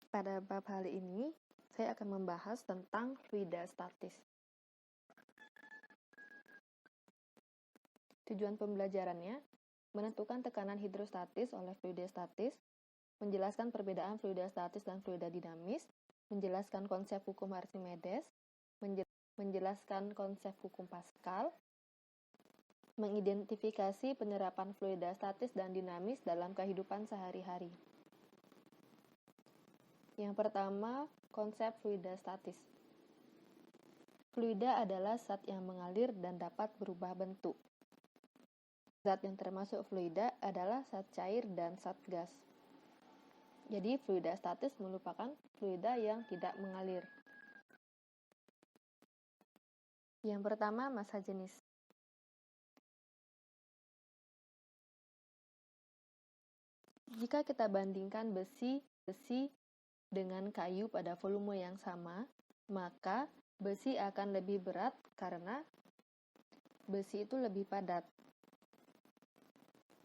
Pada bab kali ini, saya akan membahas tentang fluida statis. Tujuan pembelajarannya, menentukan tekanan hidrostatis oleh fluida statis, menjelaskan perbedaan fluida statis dan fluida dinamis, menjelaskan konsep hukum Archimedes, menjelaskan konsep hukum Pascal, mengidentifikasi penerapan fluida statis dan dinamis dalam kehidupan sehari-hari. Yang pertama, konsep fluida statis. Fluida adalah zat yang mengalir dan dapat berubah bentuk. Zat yang termasuk fluida adalah zat cair dan zat gas. Jadi, fluida statis merupakan fluida yang tidak mengalir. Yang pertama, massa jenis. Jika kita bandingkan besi dengan kayu pada volume yang sama, maka besi akan lebih berat karena besi itu lebih padat.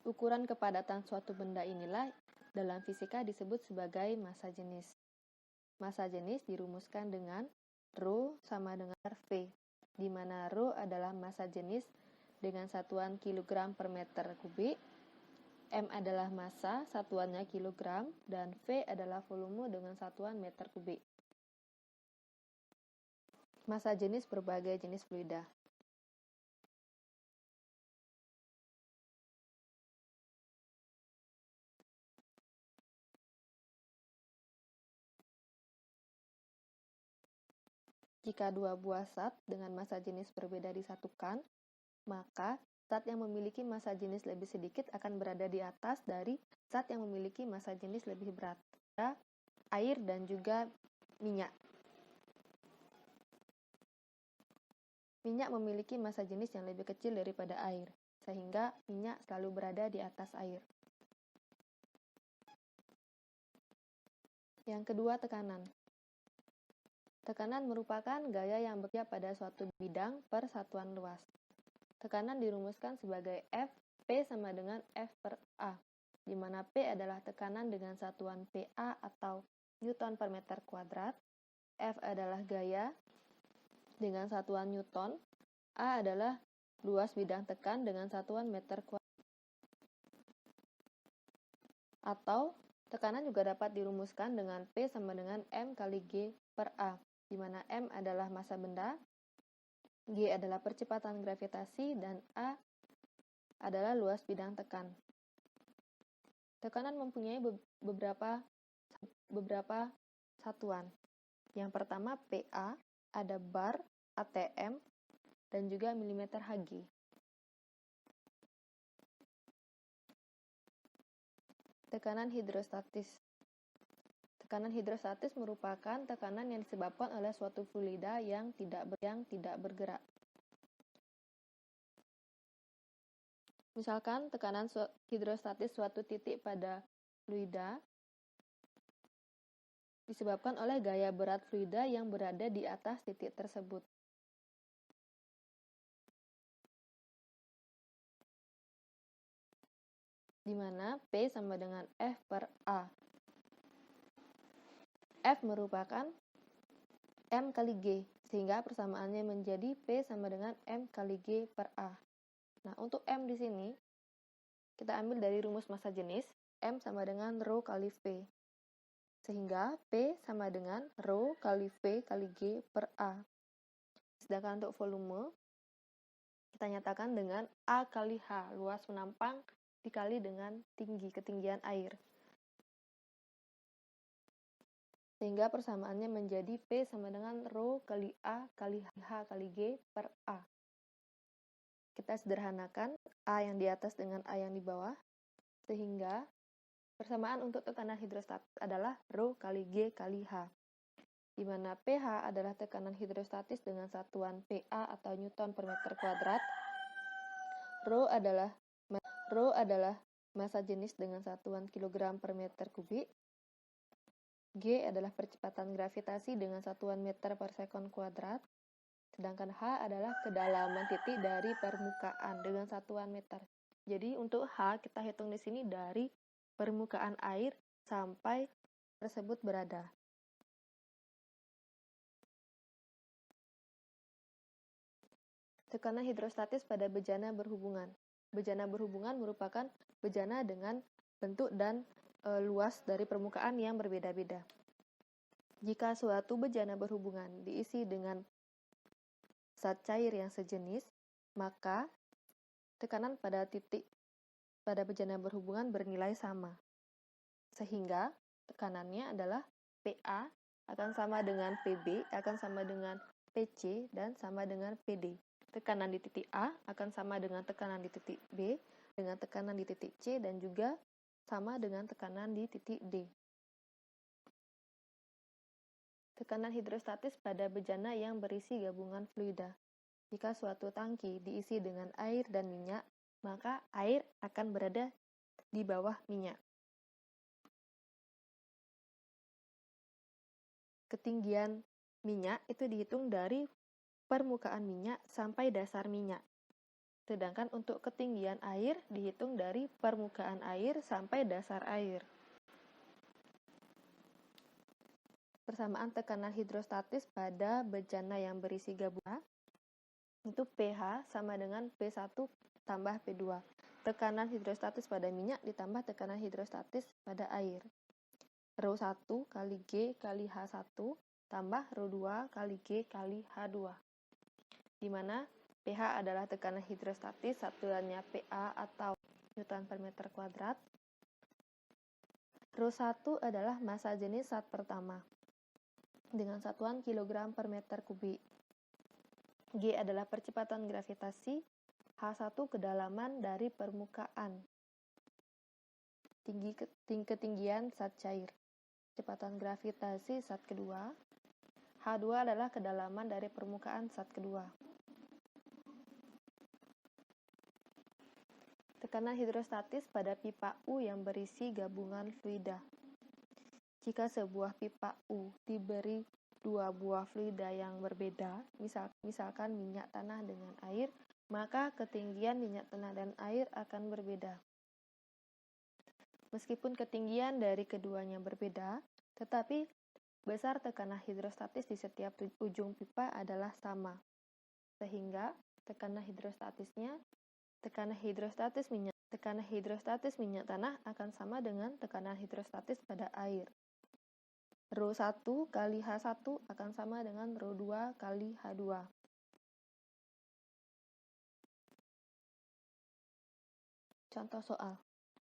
Ukuran kepadatan suatu benda inilah dalam fisika disebut sebagai massa jenis. Massa jenis dirumuskan dengan Rho sama dengan V, di mana Rho adalah massa jenis dengan satuan kilogram per meter kubik, M adalah massa, satuannya kilogram, dan V adalah volume dengan satuan meter kubik. Massa jenis berbagai jenis fluida. Jika dua buah zat dengan massa jenis berbeda disatukan, maka zat yang memiliki massa jenis lebih sedikit akan berada di atas dari zat yang memiliki massa jenis lebih berat, air dan juga minyak. Minyak memiliki massa jenis yang lebih kecil daripada air, sehingga minyak selalu berada di atas air. Yang kedua, tekanan. Tekanan merupakan gaya yang bekerja pada suatu bidang per satuan luas. Tekanan dirumuskan sebagai F, P sama dengan F per A, di mana P adalah tekanan dengan satuan PA atau Newton per meter kuadrat, F adalah gaya dengan satuan Newton, A adalah luas bidang tekan dengan satuan meter kuadrat. Atau, tekanan juga dapat dirumuskan dengan P sama dengan M kali G per A, di mana M adalah massa benda, G adalah percepatan gravitasi, dan A adalah luas bidang tekan. Tekanan mempunyai beberapa satuan. Yang pertama PA, ada bar, ATM, dan juga milimeter Hg. Tekanan hidrostatis. Tekanan hidrostatis merupakan tekanan yang disebabkan oleh suatu fluida yang tidak bergerak. Misalkan tekanan hidrostatis suatu titik pada fluida disebabkan oleh gaya berat fluida yang berada di atas titik tersebut. Di mana P sama dengan F per A. F merupakan M kali G, sehingga persamaannya menjadi P sama dengan M kali G per A. Nah, untuk M di sini, kita ambil dari rumus massa jenis, M sama dengan Rho kali V. Sehingga P sama dengan Rho kali V kali G per A. Sedangkan untuk volume, kita nyatakan dengan A kali H, luas penampang, dikali dengan ketinggian air. Sehingga persamaannya menjadi P sama dengan Rho kali A kali H kali G per A. Kita sederhanakan A yang di atas dengan A yang di bawah, sehingga persamaan untuk tekanan hidrostatis adalah Rho kali G kali H, di mana pH adalah tekanan hidrostatis dengan satuan PA atau Newton per meter kuadrat, Rho adalah massa jenis dengan satuan kilogram per meter kubik, G adalah percepatan gravitasi dengan satuan meter per sekon kuadrat, sedangkan H adalah kedalaman titik dari permukaan dengan satuan meter. Jadi untuk H kita hitung di sini dari permukaan air sampai tersebut berada. Tekanan hidrostatis pada bejana berhubungan. Bejana berhubungan merupakan bejana dengan bentuk dan luas dari permukaan yang berbeda-beda. Jika suatu bejana berhubungan diisi dengan zat cair yang sejenis, maka tekanan pada bejana berhubungan bernilai sama. Sehingga tekanannya adalah PA akan sama dengan PB, akan sama dengan PC, dan sama dengan PD. Tekanan di titik A akan sama dengan tekanan di titik B, dengan tekanan di titik C, dan juga sama dengan tekanan di titik D. Tekanan hidrostatis pada bejana yang berisi gabungan fluida. Jika suatu tangki diisi dengan air dan minyak, maka air akan berada di bawah minyak. Ketinggian minyak itu dihitung dari permukaan minyak sampai dasar minyak. Sedangkan untuk ketinggian air dihitung dari permukaan air sampai dasar air. Persamaan tekanan hidrostatis pada bejana yang berisi gabungan itu pH sama dengan P1 tambah P2. Tekanan hidrostatis pada minyak ditambah tekanan hidrostatis pada air. Rho1 kali G kali H1 tambah Rho2 kali G kali H2. Di mana pH adalah tekanan hidrostatis, satuannya PA atau Newton per meter kuadrat. Rho1 adalah massa jenis zat pertama dengan satuan kilogram per meter kubik. G adalah percepatan gravitasi, H1 kedalaman dari permukaan. Ketinggian zat cair. Kecepatan gravitasi zat kedua. H2 adalah kedalaman dari permukaan zat kedua. Tekanan hidrostatis pada pipa U yang berisi gabungan fluida. Jika sebuah pipa U diberi dua buah fluida yang berbeda, misalkan minyak tanah dengan air, maka ketinggian minyak tanah dan air akan berbeda. Meskipun ketinggian dari keduanya berbeda, tetapi besar tekanan hidrostatis di setiap ujung pipa adalah sama. Sehingga tekanan hidrostatis minyak tanah akan sama dengan tekanan hidrostatis pada air. Rho1 kali H1 akan sama dengan Rho2 kali H2. Contoh soal.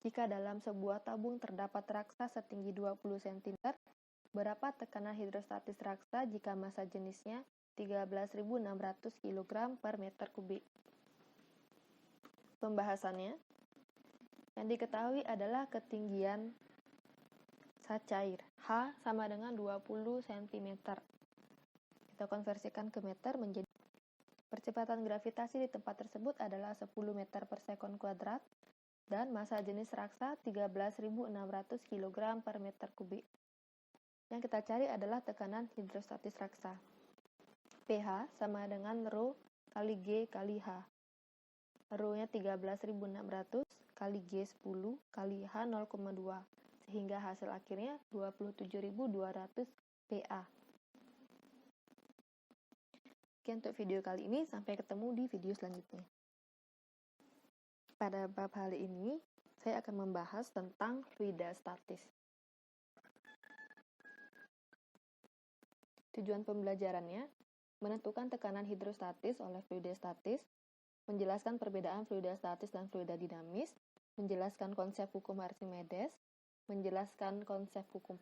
Jika dalam sebuah tabung terdapat raksa setinggi 20 cm, berapa tekanan hidrostatis raksa jika massa jenisnya 13.600 kg per meter kubik? Pembahasannya, yang diketahui adalah ketinggian zat cair. H sama dengan 20 cm. Kita konversikan ke meter menjadi percepatan gravitasi di tempat tersebut adalah 10 meter per sekon kuadrat dan massa jenis raksa 13.600 kg per meter kubik. Yang kita cari adalah tekanan hidrostatis raksa. pH sama dengan Rho kali G kali H. Rho-nya 13.600 kali G 10 kali H 0,2 sehingga hasil akhirnya 27.200 PA. Oke, untuk video kali ini sampai ketemu di video selanjutnya. Pada bab kali ini saya akan membahas tentang fluida statis. Tujuan pembelajarannya menentukan tekanan hidrostatis oleh fluida statis, menjelaskan perbedaan fluida statis dan fluida dinamis, menjelaskan konsep hukum Archimedes, menjelaskan konsep hukum